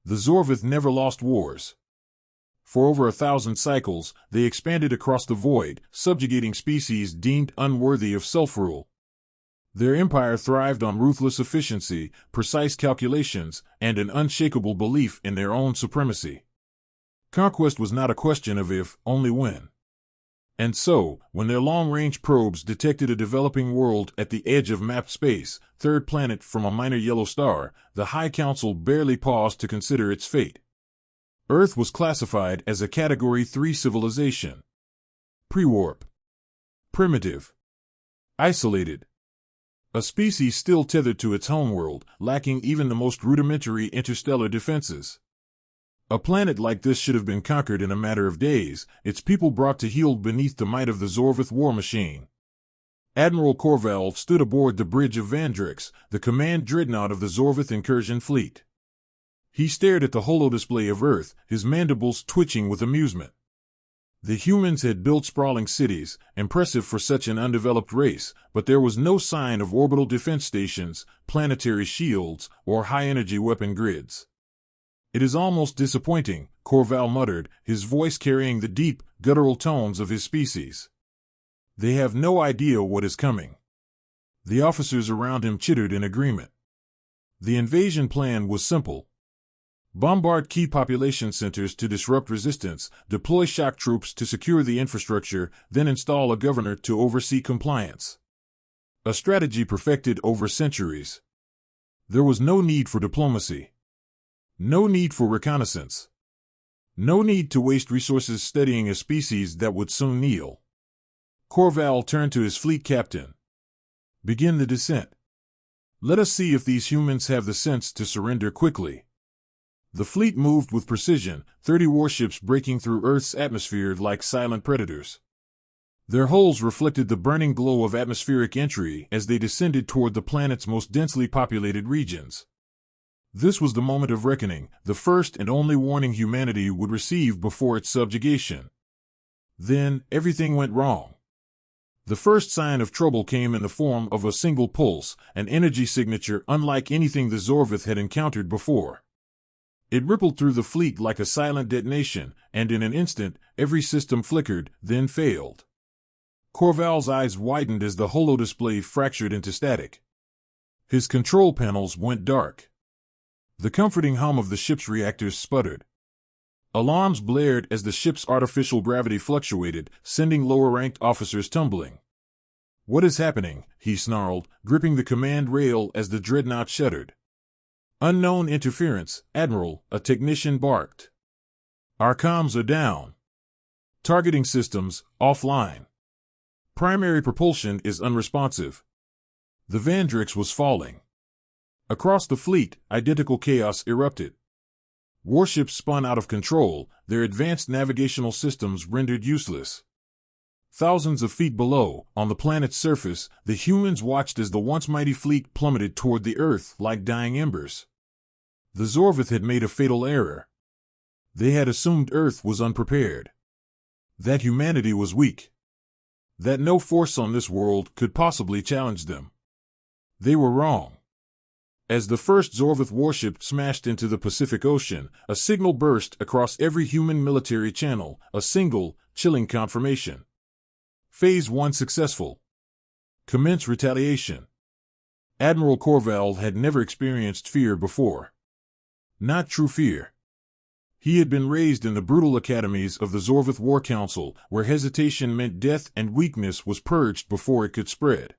The Zorvith never lost wars. For over 1,000 cycles, they expanded across the void, subjugating species deemed unworthy of self-rule. Their empire thrived on ruthless efficiency, precise calculations, and an unshakable belief in their own supremacy. Conquest was not a question of if, only when. And so, when their long-range probes detected a developing world at the edge of mapped space, third planet from a minor yellow star, the High Council barely paused to consider its fate. Earth was classified as a Category 3 civilization. Pre-warp. Primitive. Isolated. A species still tethered to its homeworld, lacking even the most rudimentary interstellar defenses. A planet like this should have been conquered in a matter of days, its people brought to heel beneath the might of the Zorvith war machine. Admiral Corval stood aboard the bridge of Vandrix, the command dreadnought of the Zorvith incursion fleet. He stared at the holodisplay of Earth, his mandibles twitching with amusement. The humans had built sprawling cities, impressive for such an undeveloped race, but there was no sign of orbital defense stations, planetary shields, or high-energy weapon grids. "It is almost disappointing," Corval muttered, his voice carrying the deep, guttural tones of his species. "They have no idea what is coming." The officers around him chittered in agreement. The invasion plan was simple. Bombard key population centers to disrupt resistance, deploy shock troops to secure the infrastructure, then install a governor to oversee compliance. A strategy perfected over centuries. There was no need for diplomacy. No need for reconnaissance. No need to waste resources studying a species that would soon kneel. Corval turned to his fleet captain. "Begin the descent. Let us see if these humans have the sense to surrender quickly." The fleet moved with precision, 30 warships breaking through Earth's atmosphere like silent predators. Their hulls reflected the burning glow of atmospheric entry as they descended toward the planet's most densely populated regions. This was the moment of reckoning, the first and only warning humanity would receive before its subjugation. Then, everything went wrong. The first sign of trouble came in the form of a single pulse, an energy signature unlike anything the Zorvith had encountered before. It rippled through the fleet like a silent detonation, and in an instant, every system flickered, then failed. Corval's eyes widened as the holodisplay fractured into static. His control panels went dark. The comforting hum of the ship's reactors sputtered. Alarms blared as the ship's artificial gravity fluctuated, sending lower-ranked officers tumbling. "What is happening?" he snarled, gripping the command rail as the dreadnought shuddered. "Unknown interference, Admiral," a technician barked. "Our comms are down. Targeting systems, offline. Primary propulsion is unresponsive." The Vandrix was falling. Across the fleet, identical chaos erupted. Warships spun out of control, their advanced navigational systems rendered useless. Thousands of feet below, on the planet's surface, the humans watched as the once mighty fleet plummeted toward the Earth like dying embers. The Zorvith had made a fatal error. They had assumed Earth was unprepared. That humanity was weak. That no force on this world could possibly challenge them. They were wrong. As the first Zorvith warship smashed into the Pacific Ocean, a signal burst across every human military channel, a single, chilling confirmation. Phase 1 successful. Commence retaliation. Admiral Corval had never experienced fear before. Not true fear. He had been raised in the brutal academies of the Zorvith War Council, where hesitation meant death and weakness was purged before it could spread.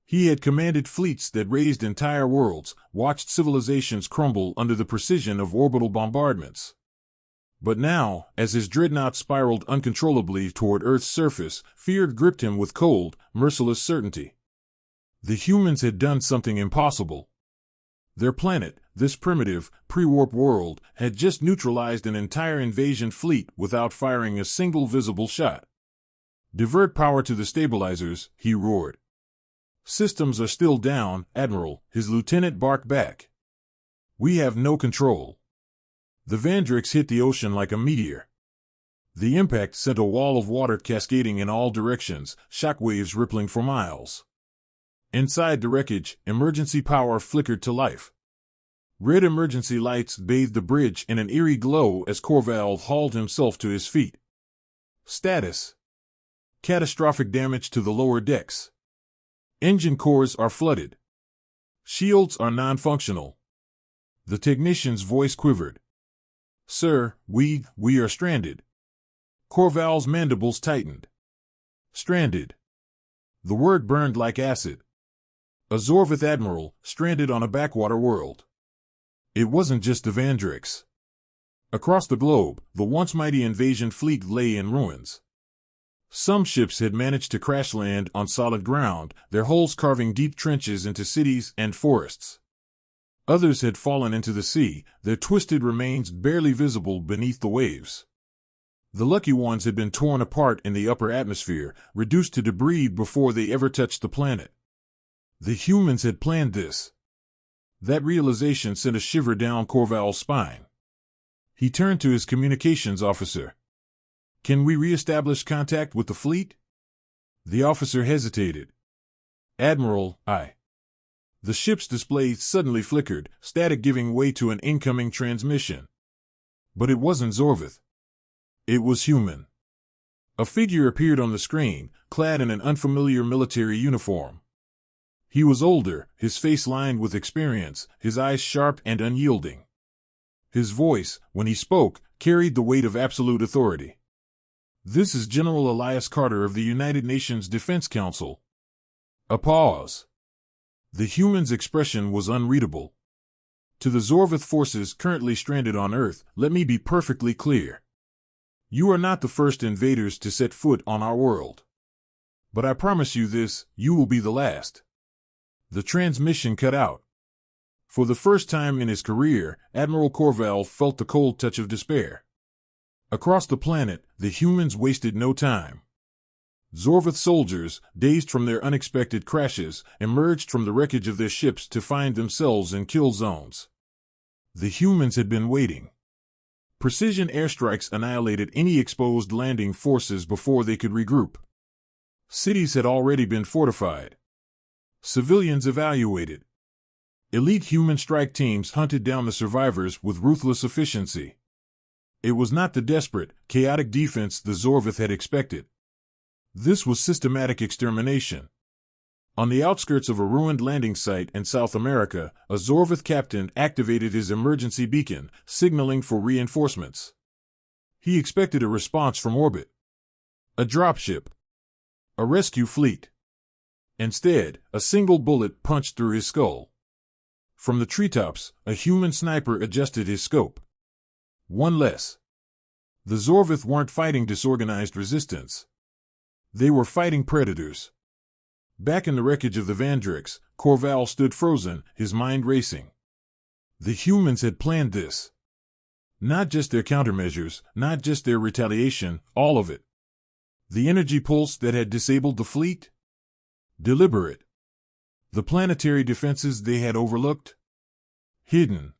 He had commanded fleets that raised entire worlds, watched civilizations crumble under the precision of orbital bombardments. But now, as his dreadnought spiraled uncontrollably toward Earth's surface, fear gripped him with cold, merciless certainty. The humans had done something impossible. Their planet, this primitive, pre-warp world, had just neutralized an entire invasion fleet without firing a single visible shot. "Divert power to the stabilizers," he roared. "Systems are still down, Admiral," his lieutenant barked back. "We have no control." The Vandrix hit the ocean like a meteor. The impact sent a wall of water cascading in all directions, shockwaves rippling for miles. Inside the wreckage, emergency power flickered to life. Red emergency lights bathed the bridge in an eerie glow as Corval hauled himself to his feet. Status: catastrophic damage to the lower decks. Engine cores are flooded. Shields are non-functional. The technician's voice quivered. Sir, we are stranded. Corval's mandibles tightened. Stranded. The word burned like acid. A Zorvith admiral, stranded on a backwater world. It wasn't just the Vandrix. Across the globe, the once mighty invasion fleet lay in ruins. Some ships had managed to crash land on solid ground, their hulls carving deep trenches into cities and forests. Others had fallen into the sea, their twisted remains barely visible beneath the waves. The lucky ones had been torn apart in the upper atmosphere, reduced to debris before they ever touched the planet. The humans had planned this. That realization sent a shiver down Corval's spine. He turned to his communications officer. Can we re-establish contact with the fleet? The officer hesitated. Admiral, The ship's display suddenly flickered, static giving way to an incoming transmission. But it wasn't Zorvith. It was human. A figure appeared on the screen, clad in an unfamiliar military uniform. He was older, his face lined with experience, his eyes sharp and unyielding. His voice, when he spoke, carried the weight of absolute authority. This is General Elias Carter of the United Nations Defense Council. A pause. The human's expression was unreadable. To the Zorvith forces currently stranded on Earth, let me be perfectly clear. You are not the first invaders to set foot on our world. But I promise you this, you will be the last. The transmission cut out. For the first time in his career, Admiral Corval felt the cold touch of despair. Across the planet, the humans wasted no time. Zorvith soldiers, dazed from their unexpected crashes, emerged from the wreckage of their ships to find themselves in kill zones. The humans had been waiting. Precision airstrikes annihilated any exposed landing forces before they could regroup. Cities had already been fortified. Civilians evaluated. Elite human strike teams hunted down the survivors with ruthless efficiency. It was not the desperate, chaotic defense the Zorvith had expected. This was systematic extermination. On the outskirts of a ruined landing site in South America, a Zorvith captain activated his emergency beacon, signaling for reinforcements. He expected a response from orbit. A dropship. A rescue fleet. Instead, a single bullet punched through his skull. From the treetops, a human sniper adjusted his scope. One less. The Zorvith weren't fighting disorganized resistance. They were fighting predators. Back in the wreckage of the Vandrix, Corval stood frozen, his mind racing. The humans had planned this. Not just their countermeasures, not just their retaliation, all of it. The energy pulse that had disabled the fleet? Deliberate. The planetary defenses they had overlooked? Hidden.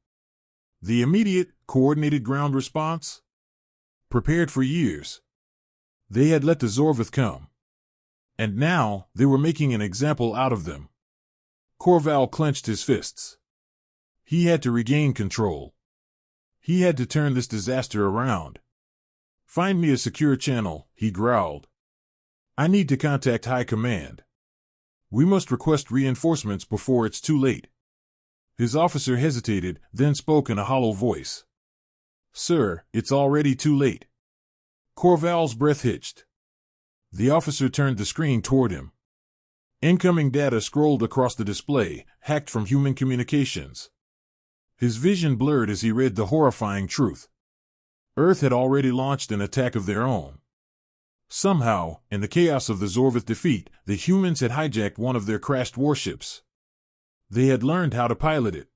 The immediate, coordinated ground response? Prepared for years. They had let the Zorvith come. And now, they were making an example out of them. Corval clenched his fists. He had to regain control. He had to turn this disaster around. Find me a secure channel, he growled. I need to contact High Command. We must request reinforcements before it's too late. His officer hesitated, then spoke in a hollow voice. Sir, it's already too late. Corval's breath hitched. The officer turned the screen toward him. Incoming data scrolled across the display, hacked from human communications. His vision blurred as he read the horrifying truth. Earth had already launched an attack of their own. Somehow, in the chaos of the Zorvith defeat, the humans had hijacked one of their crashed warships. They had learned how to pilot it.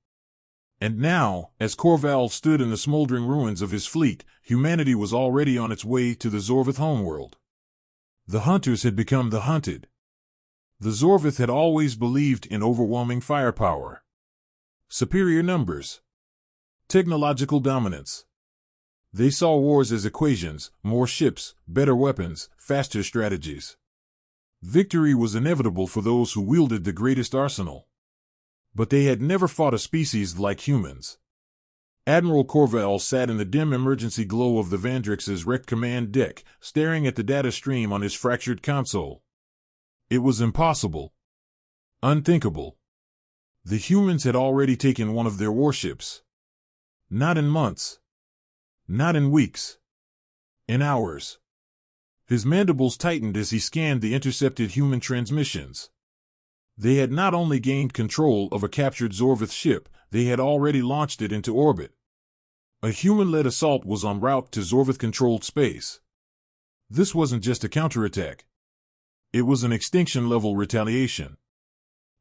And now, as Corval stood in the smoldering ruins of his fleet, humanity was already on its way to the Zorvith homeworld. The hunters had become the hunted. The Zorvith had always believed in overwhelming firepower. Superior numbers. Technological dominance. They saw wars as equations, more ships, better weapons, faster strategies. Victory was inevitable for those who wielded the greatest arsenal. But they had never fought a species like humans. Admiral Corval sat in the dim emergency glow of the Vandrix's wrecked command deck, staring at the data stream on his fractured console. It was impossible. Unthinkable. The humans had already taken one of their warships. Not in months. Not in weeks. In hours. His mandibles tightened as he scanned the intercepted human transmissions. They had not only gained control of a captured Zorvith ship, they had already launched it into orbit. A human-led assault was en route to Zorvith-controlled space. This wasn't just a counterattack. It was an extinction-level retaliation.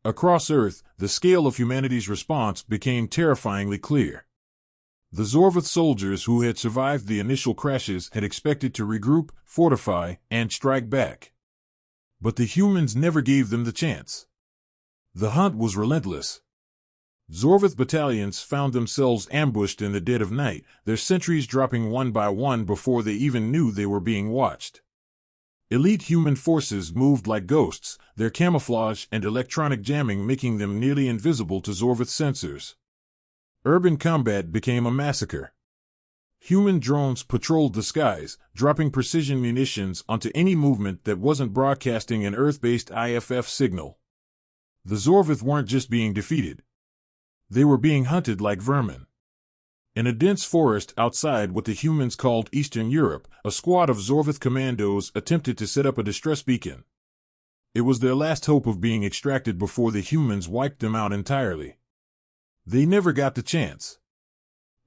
Across Earth, the scale of humanity's response became terrifyingly clear. The Zorvith soldiers who had survived the initial crashes had expected to regroup, fortify, and strike back. But the humans never gave them the chance. The hunt was relentless. Zorvith battalions found themselves ambushed in the dead of night, their sentries dropping one by one before they even knew they were being watched. Elite human forces moved like ghosts, their camouflage and electronic jamming making them nearly invisible to Zorvith sensors. Urban combat became a massacre. Human drones patrolled the skies, dropping precision munitions onto any movement that wasn't broadcasting an Earth-based IFF signal. The Zorvith weren't just being defeated. They were being hunted like vermin. In a dense forest outside what the humans called Eastern Europe, a squad of Zorvith commandos attempted to set up a distress beacon. It was their last hope of being extracted before the humans wiped them out entirely. They never got the chance.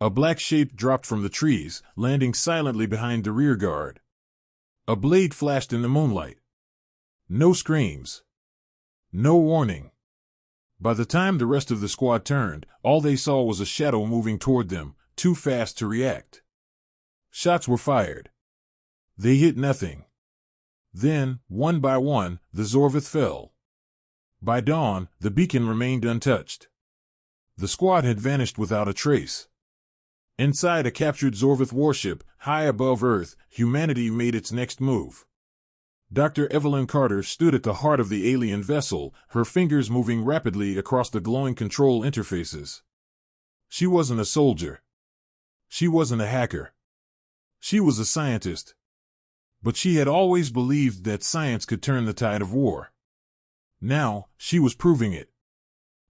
A black shape dropped from the trees, landing silently behind the rear guard. A blade flashed in the moonlight. No screams. No warning. By the time the rest of the squad turned, all they saw was a shadow moving toward them, too fast to react. Shots were fired. They hit nothing. Then, one by one, the Zorvith fell. By dawn, the beacon remained untouched. The squad had vanished without a trace. Inside a captured Zorvith warship, high above Earth, humanity made its next move. Dr. Evelyn Carter stood at the heart of the alien vessel, her fingers moving rapidly across the glowing control interfaces. She wasn't a soldier. She wasn't a hacker. She was a scientist. But she had always believed that science could turn the tide of war. Now, she was proving it.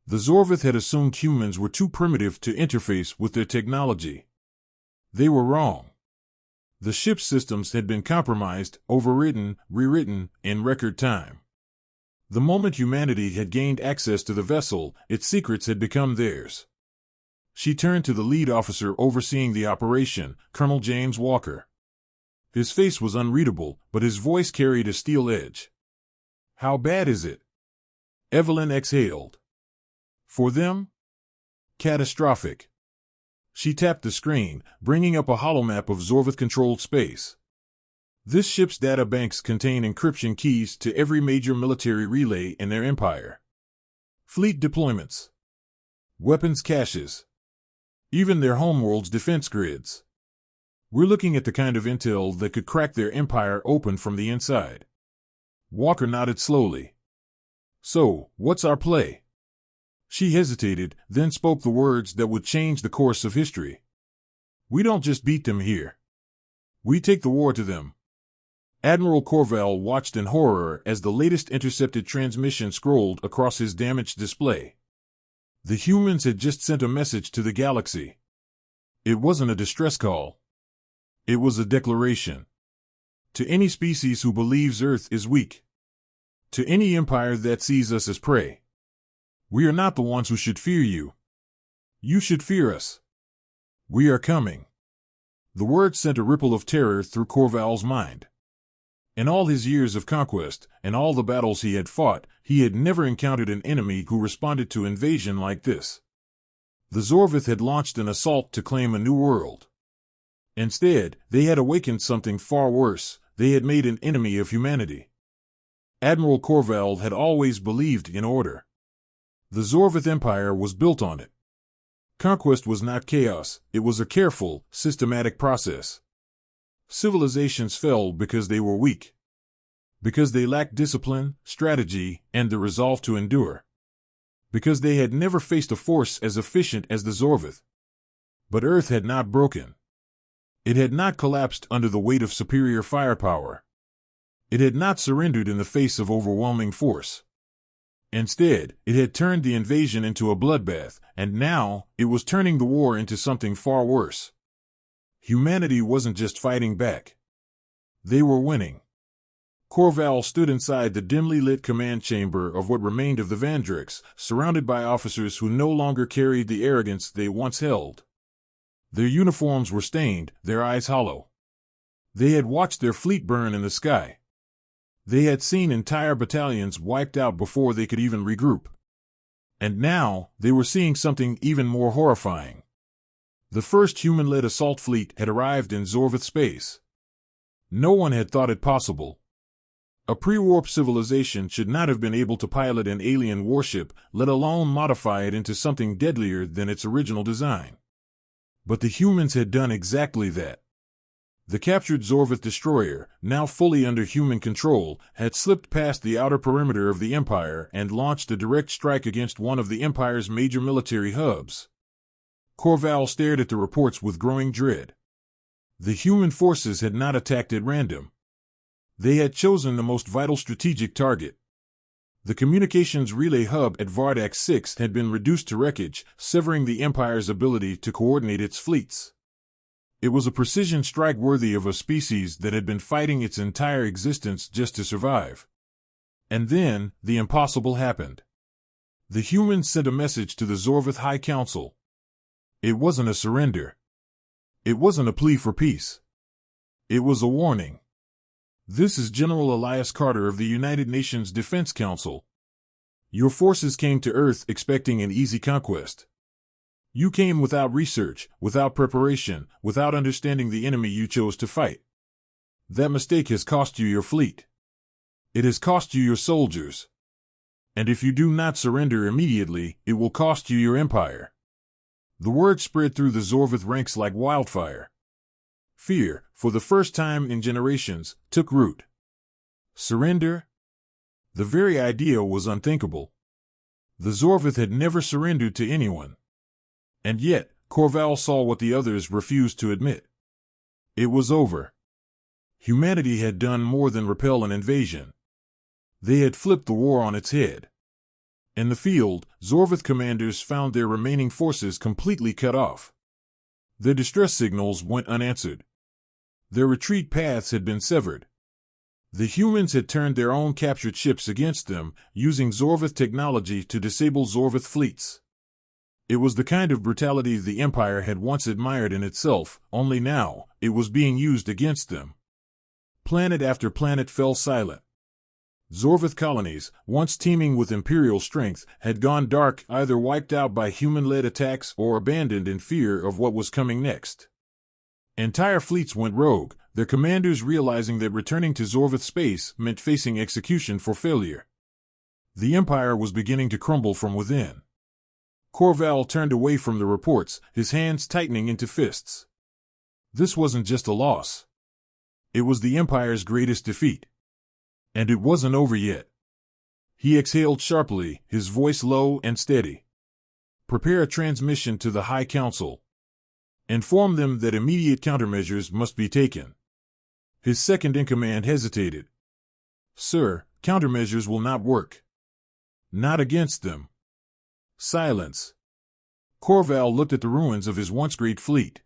The Zorvith had assumed humans were too primitive to interface with their technology. They were wrong. The ship's systems had been compromised, overridden, rewritten, in record time. The moment humanity had gained access to the vessel, its secrets had become theirs. She turned to the lead officer overseeing the operation, Colonel James Walker. His face was unreadable, but his voice carried a steel edge. "How bad is it?" Evelyn exhaled. "For them? Catastrophic." She tapped the screen, bringing up a holomap of Zorvith-controlled space. This ship's data banks contain encryption keys to every major military relay in their empire. Fleet deployments. Weapons caches. Even their homeworld's defense grids. We're looking at the kind of intel that could crack their empire open from the inside. Walker nodded slowly. "So, what's our play?" She hesitated, then spoke the words that would change the course of history. "We don't just beat them here. We take the war to them." Admiral Corval watched in horror as the latest intercepted transmission scrolled across his damaged display. The humans had just sent a message to the galaxy. It wasn't a distress call. It was a declaration. To any species who believes Earth is weak. To any empire that sees us as prey. We are not the ones who should fear you. You should fear us. We are coming. The word sent a ripple of terror through Corval's mind. In all his years of conquest, and all the battles he had fought, he had never encountered an enemy who responded to invasion like this. The Zorvith had launched an assault to claim a new world. Instead, they had awakened something far worse. They had made an enemy of humanity. Admiral Corval had always believed in order. The Zorvith Empire was built on it. Conquest was not chaos, it was a careful, systematic process. Civilizations fell because they were weak. Because they lacked discipline, strategy, and the resolve to endure. because they had never faced a force as efficient as the Zorvith. But Earth had not broken. It had not collapsed under the weight of superior firepower. It had not surrendered in the face of overwhelming force. Instead, it had turned the invasion into a bloodbath, and now it was turning the war into something far worse. Humanity wasn't just fighting back. They were winning. Corval stood inside the dimly lit command chamber of what remained of the Vandrix, surrounded by officers who no longer carried the arrogance they once held. Their uniforms were stained, their eyes hollow. They had watched their fleet burn in the sky. They had seen entire battalions wiped out before they could even regroup. And now, they were seeing something even more horrifying. The first human-led assault fleet had arrived in Zorvith space. No one had thought it possible. A pre-warp civilization should not have been able to pilot an alien warship, let alone modify it into something deadlier than its original design. But the humans had done exactly that. The captured Zorvith destroyer, now fully under human control, had slipped past the outer perimeter of the Empire and launched a direct strike against one of the Empire's major military hubs. Corval stared at the reports with growing dread. The human forces had not attacked at random. They had chosen the most vital strategic target. The communications relay hub at Vardak 6 had been reduced to wreckage, severing the Empire's ability to coordinate its fleets. It was a precision strike worthy of a species that had been fighting its entire existence just to survive. And then, the impossible happened. The humans sent a message to the Zorvith High Council. It wasn't a surrender. It wasn't a plea for peace. It was a warning. This is General Elias Carter of the United Nations Defense Council. Your forces came to Earth expecting an easy conquest. You came without research, without preparation, without understanding the enemy you chose to fight. That mistake has cost you your fleet. It has cost you your soldiers. And if you do not surrender immediately, it will cost you your empire. The word spread through the Zorvith ranks like wildfire. Fear, for the first time in generations, took root. Surrender? The very idea was unthinkable. The Zorvith had never surrendered to anyone. And yet, Corval saw what the others refused to admit. It was over. Humanity had done more than repel an invasion. They had flipped the war on its head. In the field, Zorvith commanders found their remaining forces completely cut off. Their distress signals went unanswered. Their retreat paths had been severed. The humans had turned their own captured ships against them, using Zorvith technology to disable Zorvith fleets. It was the kind of brutality the Empire had once admired in itself, only now, it was being used against them. Planet after planet fell silent. Zorvith colonies, once teeming with imperial strength, had gone dark, either wiped out by human-led attacks or abandoned in fear of what was coming next. Entire fleets went rogue, their commanders realizing that returning to Zorvith space meant facing execution for failure. The Empire was beginning to crumble from within. Corval turned away from the reports, his hands tightening into fists. This wasn't just a loss. It was the Empire's greatest defeat. And it wasn't over yet. He exhaled sharply, his voice low and steady. Prepare a transmission to the High Council. Inform them that immediate countermeasures must be taken. His second-in-command hesitated. Sir, countermeasures will not work. Not against them. Silence. Corval looked at the ruins of his once great fleet.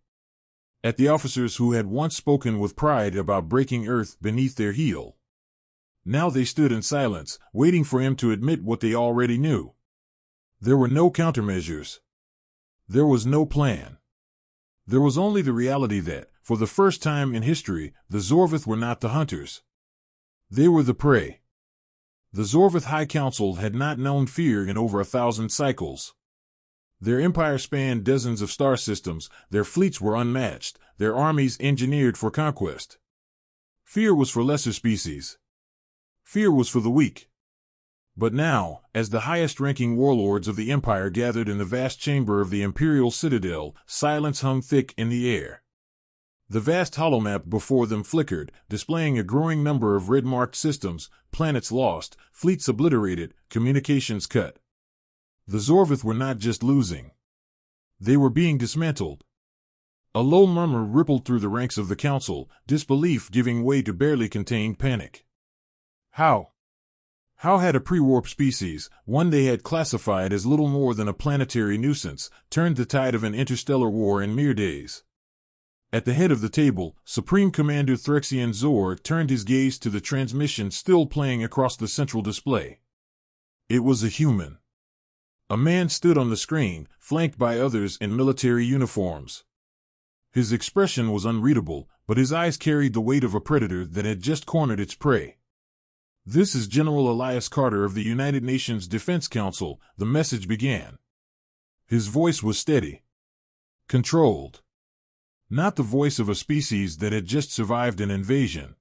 At the officers who had once spoken with pride about breaking Earth beneath their heel. Now they stood in silence, waiting for him to admit what they already knew. There were no countermeasures. There was no plan. There was only the reality that, for the first time in history, the Zorvith were not the hunters. They were the prey. The Zorvith High Council had not known fear in over 1,000 cycles. Their empire spanned dozens of star systems, their fleets were unmatched, their armies engineered for conquest. Fear was for lesser species. Fear was for the weak. But now, as the highest-ranking warlords of the Empire gathered in the vast chamber of the Imperial Citadel, silence hung thick in the air. The vast holomap before them flickered, displaying a growing number of red-marked systems, planets lost, fleets obliterated, communications cut. The Zorvith were not just losing. They were being dismantled. A low murmur rippled through the ranks of the council, disbelief giving way to barely contained panic. How? How had a pre-warp species, one they had classified as little more than a planetary nuisance, turned the tide of an interstellar war in mere days? At the head of the table, Supreme Commander Threxian Zor turned his gaze to the transmission still playing across the central display. It was a human. A man stood on the screen, flanked by others in military uniforms. His expression was unreadable, but his eyes carried the weight of a predator that had just cornered its prey. "This is General Elias Carter of the United Nations Defense Council," the message began. His voice was steady. Controlled. Not the voice of a species that had just survived an invasion.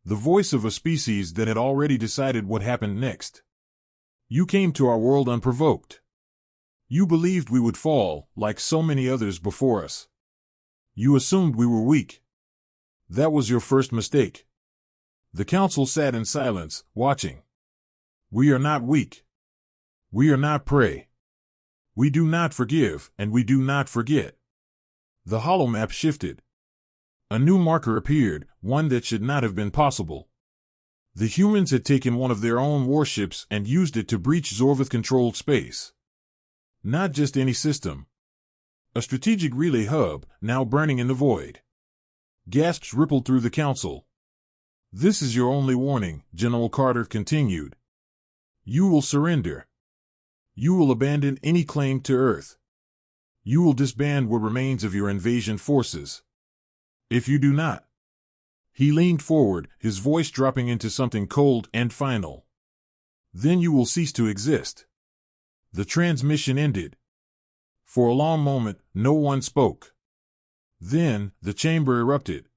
The voice of a species that had already decided what happened next. "You came to our world unprovoked. You believed we would fall, like so many others before us. You assumed we were weak. That was your first mistake." The council sat in silence, watching. "We are not weak. We are not prey. We do not forgive, and we do not forget." The holomap shifted. A new marker appeared, one that should not have been possible. The humans had taken one of their own warships and used it to breach Zorvith-controlled space. Not just any system. A strategic relay hub, now burning in the void. Gasps rippled through the council. "This is your only warning," General Carter continued. "You will surrender. You will abandon any claim to Earth. You will disband what remains of your invasion forces. If you do not—" He leaned forward, his voice dropping into something cold and final. "Then you will cease to exist." The transmission ended. For a long moment, no one spoke. Then, the chamber erupted.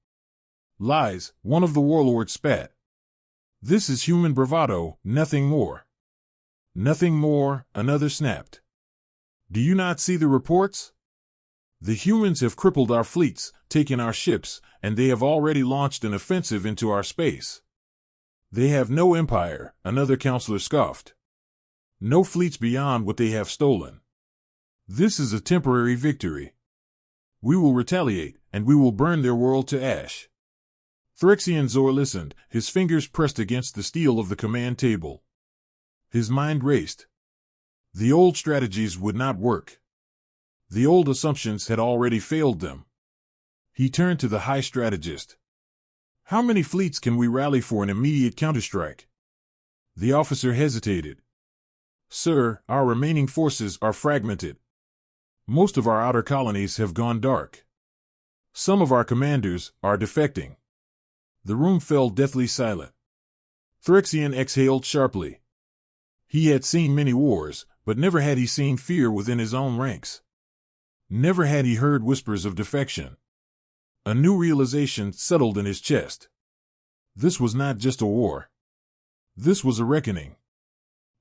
"Lies," one of the warlords spat. "This is human bravado, nothing more." "Nothing more," another snapped. "Do you not see the reports? The humans have crippled our fleets, taken our ships, and they have already launched an offensive into our space." "They have no empire," another counselor scoffed. "No fleets beyond what they have stolen. This is a temporary victory. We will retaliate, and we will burn their world to ash." Threxian Zor listened, his fingers pressed against the steel of the command table. His mind raced. The old strategies would not work. The old assumptions had already failed them. He turned to the high strategist. "How many fleets can we rally for an immediate counterstrike?" The officer hesitated. "Sir, our remaining forces are fragmented. Most of our outer colonies have gone dark. Some of our commanders are defecting." The room fell deathly silent. Threxian exhaled sharply. He had seen many wars, but never had he seen fear within his own ranks. Never had he heard whispers of defection. A new realization settled in his chest. This was not just a war. This was a reckoning.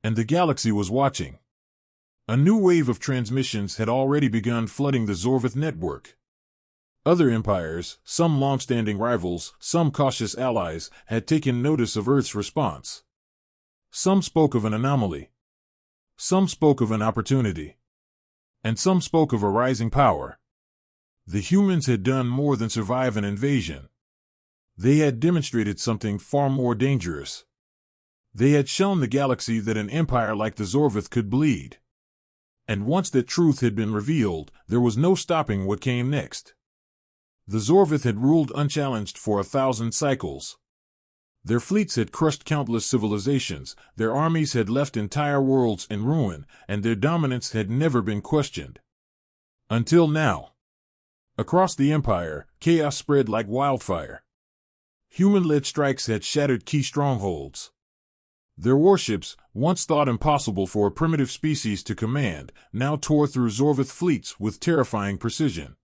And the galaxy was watching. A new wave of transmissions had already begun flooding the Zorvith network. Other empires, some long-standing rivals, some cautious allies, had taken notice of Earth's response. Some spoke of an anomaly. Some spoke of an opportunity. And some spoke of a rising power. The humans had done more than survive an invasion. They had demonstrated something far more dangerous. They had shown the galaxy that an empire like the Zorvith could bleed. And once that truth had been revealed, there was no stopping what came next. The Zorvith had ruled unchallenged for 1,000 cycles. Their fleets had crushed countless civilizations, their armies had left entire worlds in ruin, and their dominance had never been questioned. Until now. Across the empire, chaos spread like wildfire. Human-led strikes had shattered key strongholds. Their warships, once thought impossible for a primitive species to command, now tore through Zorvith fleets with terrifying precision.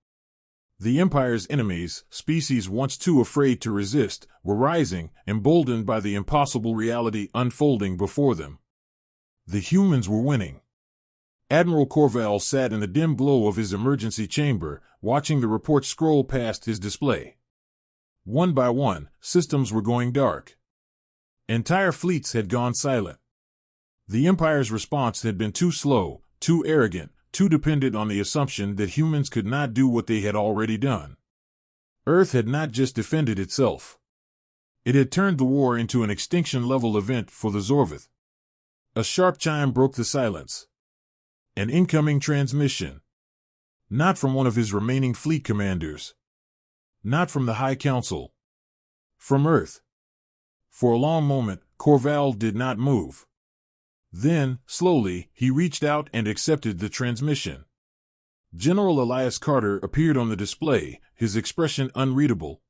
The Empire's enemies, species once too afraid to resist, were rising, emboldened by the impossible reality unfolding before them. The humans were winning. Admiral Corval sat in the dim glow of his emergency chamber, watching the reports scroll past his display. One by one, systems were going dark. Entire fleets had gone silent. The Empire's response had been too slow, too arrogant, too dependent on the assumption that humans could not do what they had already done. Earth had not just defended itself. It had turned the war into an extinction-level event for the Zorvith. A sharp chime broke the silence. An incoming transmission. Not from one of his remaining fleet commanders. Not from the High Council. From Earth. For a long moment, Corval did not move. Then, slowly, he reached out and accepted the transmission. General Elias Carter appeared on the display, his expression unreadable.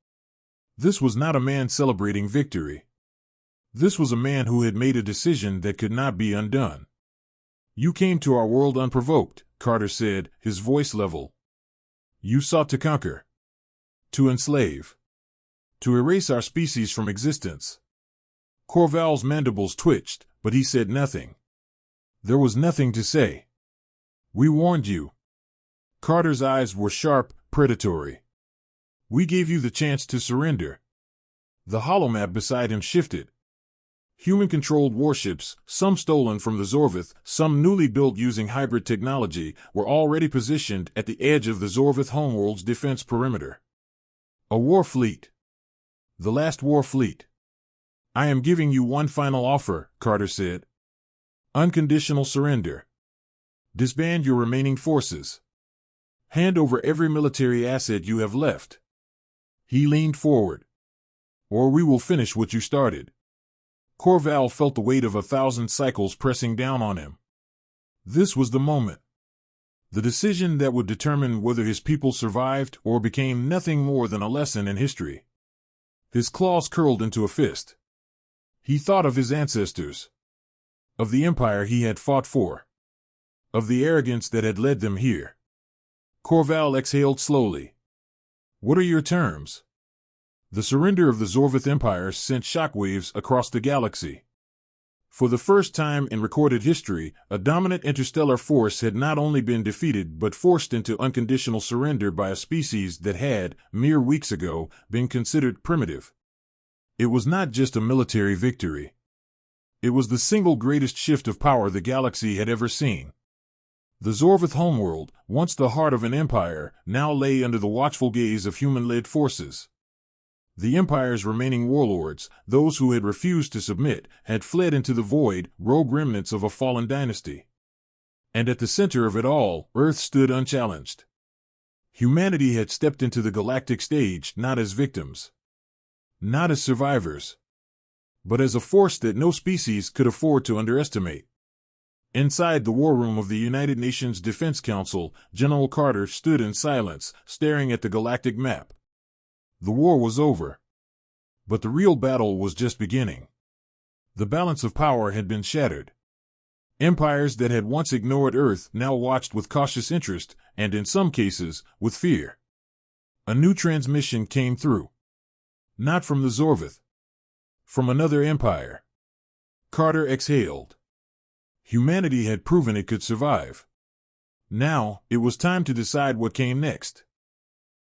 This was not a man celebrating victory. This was a man who had made a decision that could not be undone. "You came to our world unprovoked," Carter said, his voice level. "You sought to conquer. To enslave. To erase our species from existence." Corval's mandibles twitched, but he said nothing. There was nothing to say. "We warned you." Carter's eyes were sharp, predatory. "We gave you the chance to surrender." The holomap beside him shifted. Human-controlled warships, some stolen from the Zorvith, some newly built using hybrid technology, were already positioned at the edge of the Zorvith homeworld's defense perimeter. A war fleet. The last war fleet. "I am giving you one final offer," Carter said. "Unconditional surrender. Disband your remaining forces. Hand over every military asset you have left." He leaned forward. "Or we will finish what you started." Corval felt the weight of 1,000 cycles pressing down on him. This was the moment. The decision that would determine whether his people survived or became nothing more than a lesson in history. His claws curled into a fist. He thought of his ancestors. Of the empire he had fought for. Of the arrogance that had led them here. Corval exhaled slowly. "What are your terms?" The surrender of the Zorvith Empire sent shockwaves across the galaxy. For the first time in recorded history, a dominant interstellar force had not only been defeated but forced into unconditional surrender by a species that had, mere weeks ago, been considered primitive. It was not just a military victory. It was the single greatest shift of power the galaxy had ever seen. The Zorvith homeworld, once the heart of an empire, now lay under the watchful gaze of human-led forces. The Empire's remaining warlords, those who had refused to submit, had fled into the void, rogue remnants of a fallen dynasty. And at the center of it all, Earth stood unchallenged. Humanity had stepped into the galactic stage not as victims. Not as survivors. But as a force that no species could afford to underestimate. Inside the war room of the United Nations Defense Council, General Carter stood in silence, staring at the galactic map. The war was over. But the real battle was just beginning. The balance of power had been shattered. Empires that had once ignored Earth now watched with cautious interest, and in some cases, with fear. A new transmission came through. Not from the Zorvith. From another empire. Carter exhaled. Humanity had proven it could survive. Now, it was time to decide what came next.